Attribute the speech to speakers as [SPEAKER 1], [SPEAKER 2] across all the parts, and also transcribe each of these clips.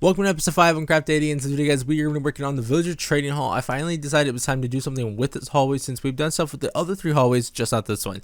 [SPEAKER 1] Welcome to episode 5 on Craftadia, and today guys we are going to be working on the Villager Trading Hall. I finally decided it was time to do something with this hallway since we've done stuff with the other 3 hallways, just not this one.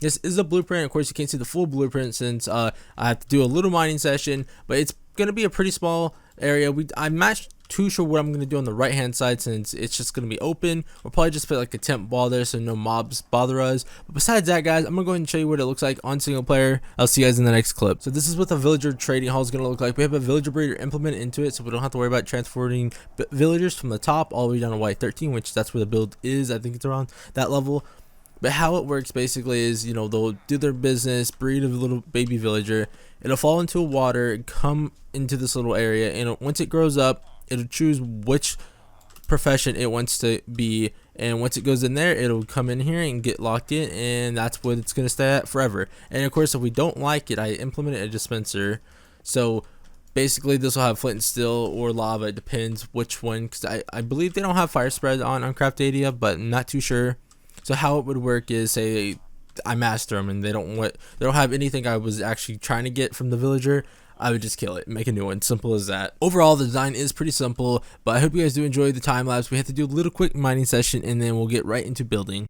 [SPEAKER 1] This is a blueprint. Of course you can't see the full blueprint since I have to do a little mining session, but it's going to be a pretty small area. I'm not too sure what I'm going to do on the right hand side since it's just going to be open. We'll probably just put like a temp wall there so no mobs bother us. But besides that guys, I'm going to go ahead and show you what it looks like on single player. I'll see you guys in the next clip. So this is what the villager trading hall is going to look like. We have a villager breeder implemented into it so we don't have to worry about transporting villagers from the top all the way down to Y13, which that's where the build is. I think it's around that level. But how it works basically is, you know, they'll do their business, breed a little baby villager. It'll fall into water, come into this little area, and once it grows up, it'll choose which profession it wants to be, and once it goes in there, it'll come in here and get locked in, and that's what it's going to stay at forever. And of course, if we don't like it, I implemented a dispenser. So basically, this will have flint and steel or lava. It depends which one, because I believe they don't have fire spread on Craftadia, but I'm not too sure. So how it would work is, say I master them and they don't have anything I was actually trying to get from the villager, I would just kill it and make a new one. Simple as that. Overall, the design is pretty simple, but I hope you guys do enjoy the time lapse. We have to do a little quick mining session and then we'll get right into building.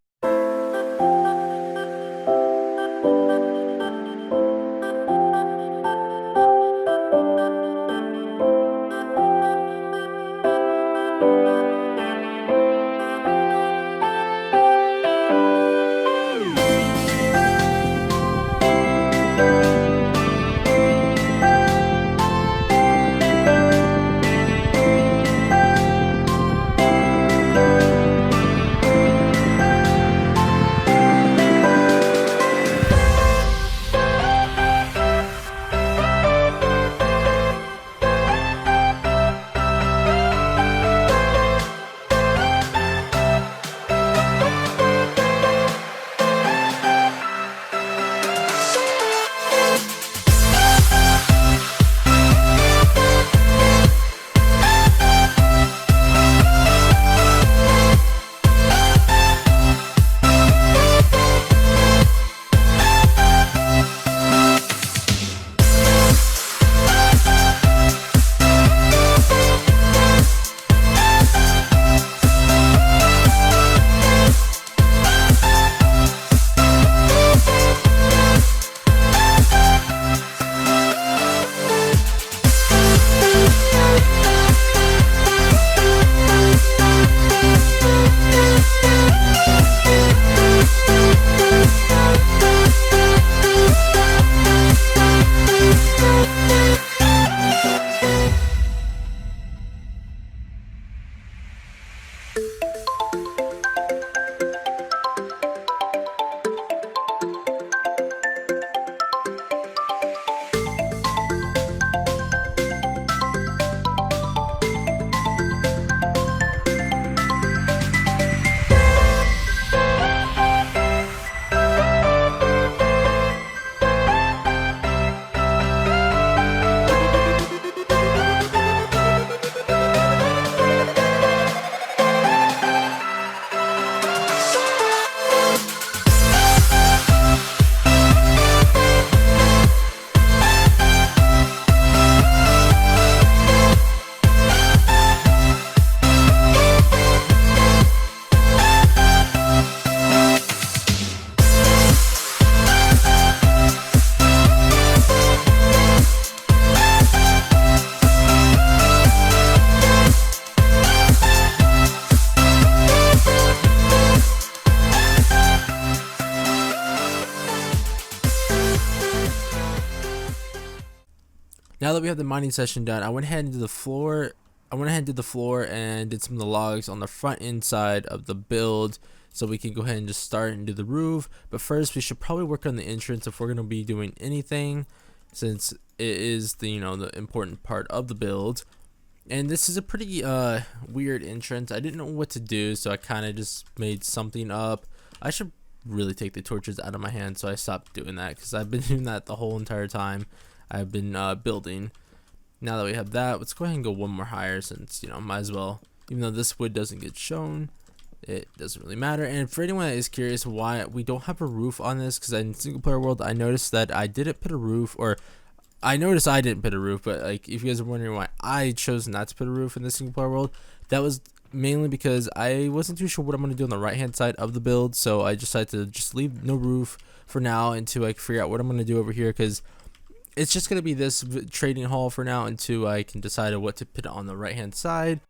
[SPEAKER 1] Now that we have the mining session done, I went ahead and did the floor. And did some of the logs on the front inside of the build, so we can go ahead and just start and do the roof. But first, we should probably work on the entrance if we're going to be doing anything, since it is the the important part of the build. And this is a pretty weird entrance. I didn't know what to do, so I kind of just made something up. I should really take the torches out of my hand, so I stopped doing that because I've been doing that the whole entire time I've been building. Now that we have that, let's go ahead and go one more higher since, might as well. Even though this wood doesn't get shown, it doesn't really matter. And for anyone that is curious why we don't have a roof on this, because in single player world I noticed that I didn't put a roof, or I noticed I didn't put a roof, but like if you guys are wondering why I chose not to put a roof in the single player world, that was mainly because I wasn't too sure what I'm going to do on the right hand side of the build, so I decided to just leave no roof for now until I can figure out what I'm going to do over here, because it's just going to be this trading hall for now until I can decide what to put on the right hand side.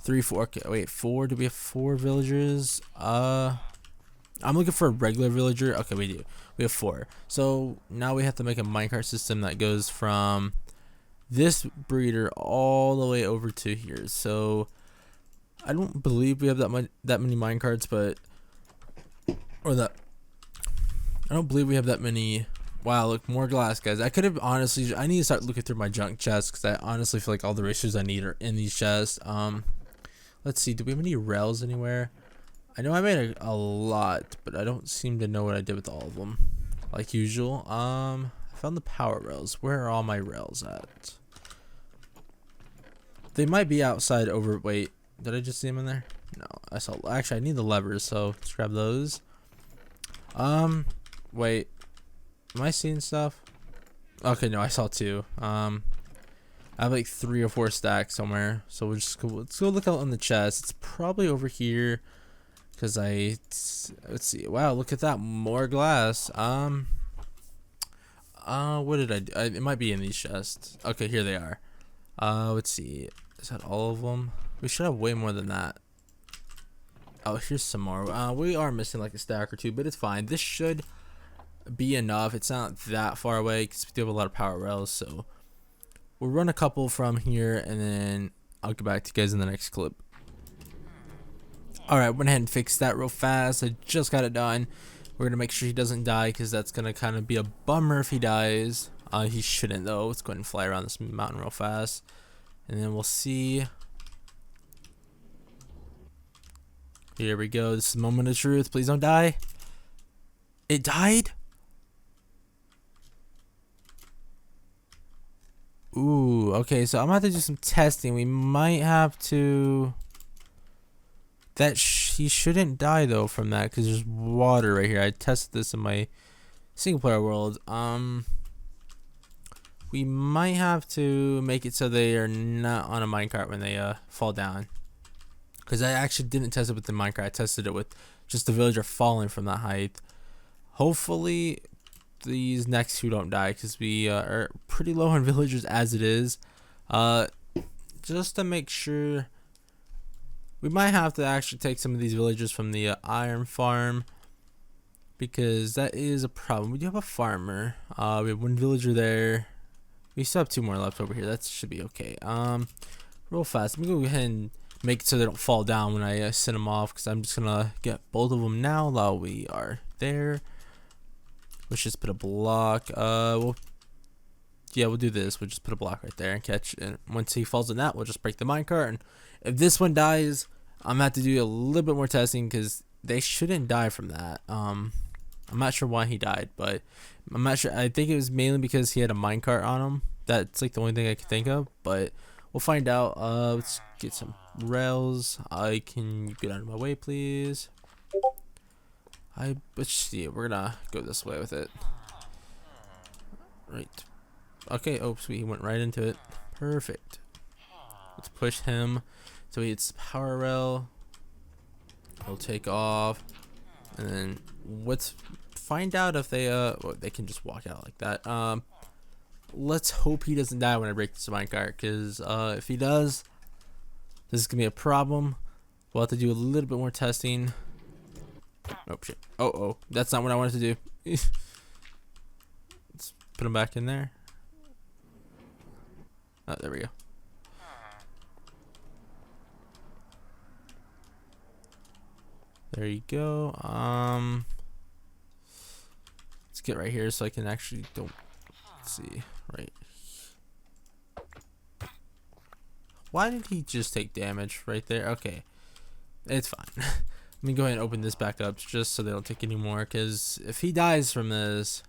[SPEAKER 1] 3, 4. Okay, wait, 4. Do we have 4 villagers? I'm looking for a regular villager. Okay, we do. We have 4. So now we have to make a minecart system that goes from this breeder all the way over to here. So I don't believe we have that many minecarts, but I don't believe we have that many. Wow, look, more glass, guys. I could have honestly. I need to start looking through my junk chests because I honestly feel like all the ratios I need are in these chests. Let's see. Do we have any rails anywhere? I know I made a lot, but I don't seem to know what I did with all of them. Like usual. I found the power rails. Where are all my rails at? They might be outside over. Wait, did I just see them in there? No, I saw. Actually, I need the levers, so let's grab those. Wait. Am I seeing stuff? Okay, no, I saw 2. I have like 3 or 4 stacks somewhere. So let's go look out on the chest. It's probably over here. Cause let's see. Wow, look at that, more glass. What did I do? It might be in these chests. Okay, here they are. Let's see. Is that all of them? We should have way more than that. Oh, here's some more. We are missing like a stack or 2, but it's fine. This should be enough. It's not that far away because we do have a lot of power rails. So we'll run a couple from here, and then I'll get back to you guys in the next clip. Alright, went ahead and fixed that real fast. I just got it done. We're going to make sure he doesn't die because that's going to kind of be a bummer if he dies. He shouldn't though. Let's go ahead and fly around this mountain real fast. And then we'll see. Here we go. This is the moment of truth. Please don't die. It died? Ooh, okay. So I'm going to have to do some testing. We might have to... he shouldn't die though from that because there's water right here. I tested this in my single player world. We might have to make it so they are not on a minecart when they fall down. Because I actually didn't test it with the minecart. I tested it with just the villager falling from that height. Hopefully these next 2 don't die because we are pretty low on villagers as it is. Just to make sure. We might have to actually take some of these villagers from the iron farm because that is a problem. We do have a farmer. We have 1 villager there. We still have 2 more left over here. That should be okay. Real fast. Let me go ahead and make it so they don't fall down when I send them off because I'm just gonna get both of them now while we are there. Let's just put a block. We'll do this. We'll just put a block right there and catch. And once he falls in that, we'll just break the minecart. And if this one dies, I'm gonna have to do a little bit more testing because they shouldn't die from that. I'm not sure why he died, but I'm not sure. I think it was mainly because he had a minecart on him. That's like the only thing I can think of, but we'll find out. Let's get some rails. Can you get out of my way, please? Let's see. We're gonna go this way with it. Right. Okay. Oh, sweet. He went right into it. Perfect. Let's push him. So he hits power rail. He'll take off, and then let's find out if they they can just walk out like that. Let's hope he doesn't die when I break this minecart, because if he does, this is gonna be a problem. We'll have to do a little bit more testing. Oh shit! Oh, that's not what I wanted to do. Let's put him back in there. Oh, there we go. There you go. Let's get right here so I can actually let's see, right. Why did he just take damage right there? Okay, it's fine. Let me go ahead and open this back up just so they don't take any more, because if he dies from this,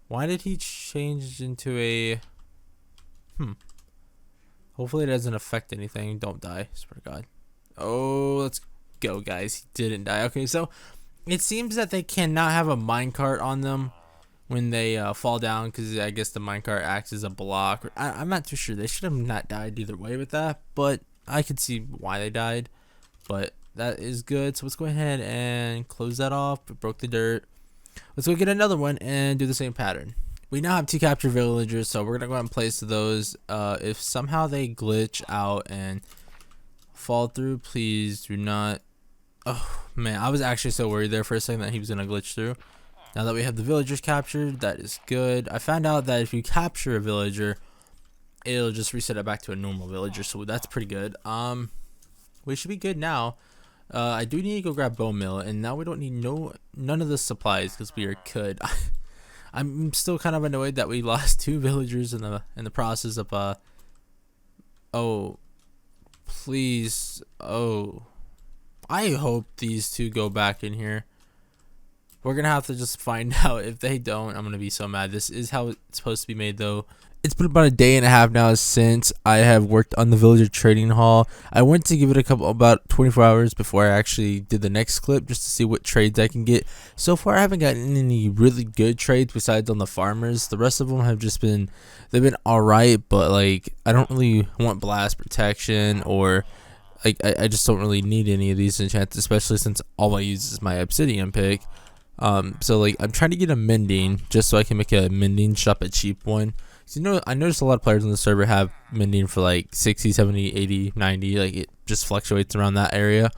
[SPEAKER 1] why did he change into a hopefully it doesn't affect anything. Don't die, swear to God. Oh, let's go, guys. He didn't die. Okay, so it seems that they cannot have a minecart on them when they fall down, because I guess the minecart acts as a block. I'm not too sure. They should have not died either way with that, but I could see why they died. But that is good. So let's go ahead and close that off. We broke the dirt. Let's go get another one and do the same pattern. We now have 2 captured villagers, so we're gonna go ahead and place those. If somehow they glitch out and fall through. Please do not. Oh man, I was actually so worried there for a second that he was gonna glitch through. Now that we have the villagers captured, that is good. I found out that if you capture a villager, it'll just reset it back to a normal villager, so that's pretty good. We should be good now. I do need to go grab bone meal, and now we don't need none of the supplies because we are good. I'm still kind of annoyed that we lost 2 villagers in the process of oh, please. Oh, I hope these 2 go back in here. We're gonna have to just find out. If they don't, I'm gonna be so mad. This is how it's supposed to be made though. It's been about a day and a half now since I have worked on the villager trading hall. I went to give it about 24 hours before I actually did the next clip just to see what trades I can get. So far I haven't gotten any really good trades besides on the farmers. The rest of them have just been, they've been alright, but like I don't really want blast protection, or like I just don't really need any of these enchants, especially since all I use is my obsidian pick. So like I'm trying to get a mending just so I can make a mending shop, a cheap one. So, I noticed a lot of players on the server have mending for like 60, 70, 80, 90, like it just fluctuates around that area.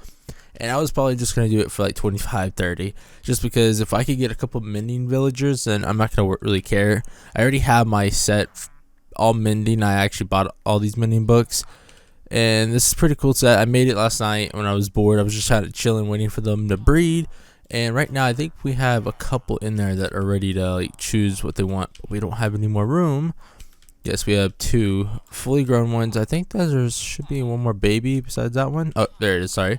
[SPEAKER 1] And I was probably just going to do it for like 25, 30, just because if I could get a couple mending villagers, then I'm not going to really care. I already have my set all mending. I actually bought all these mending books, and this is a pretty cool set. I made it last night when I was bored. I was just kind of chilling, waiting for them to breed. And right now I think we have a couple in there that are ready to like choose what they want, but we don't have any more room. Yes, we have 2 fully grown ones. I think there should be one more baby besides that one. Oh, there it is, sorry.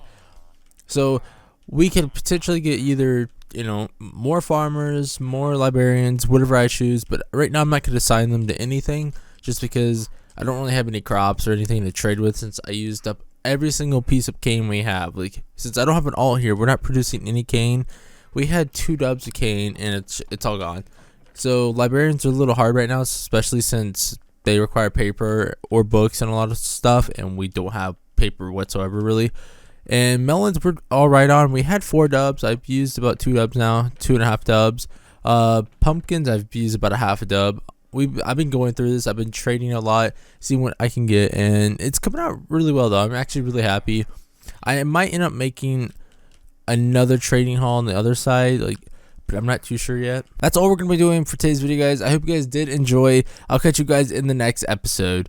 [SPEAKER 1] So we could potentially get either, more farmers, more librarians, whatever I choose, but right now I'm not going to assign them to anything just because I don't really have any crops or anything to trade with, since I used up every single piece of cane we have. Like, since I don't have an alt here, we're not producing any cane. We had 2 dubs of cane and it's all gone. So librarians are a little hard right now, especially since they require paper or books and a lot of stuff, and we don't have paper whatsoever really. And melons were all right on. We had 4 dubs. I've used about 2 dubs now, 2.5 dubs. Pumpkins I've used about a half a dub. I've been going through this. I've been trading a lot, seeing what I can get, and it's coming out really well though. I'm actually really happy. I might end up making another trading hall on the other side, but I'm not too sure yet. That's all we're gonna be doing for today's video, guys. I hope you guys did enjoy. I'll catch you guys in the next episode.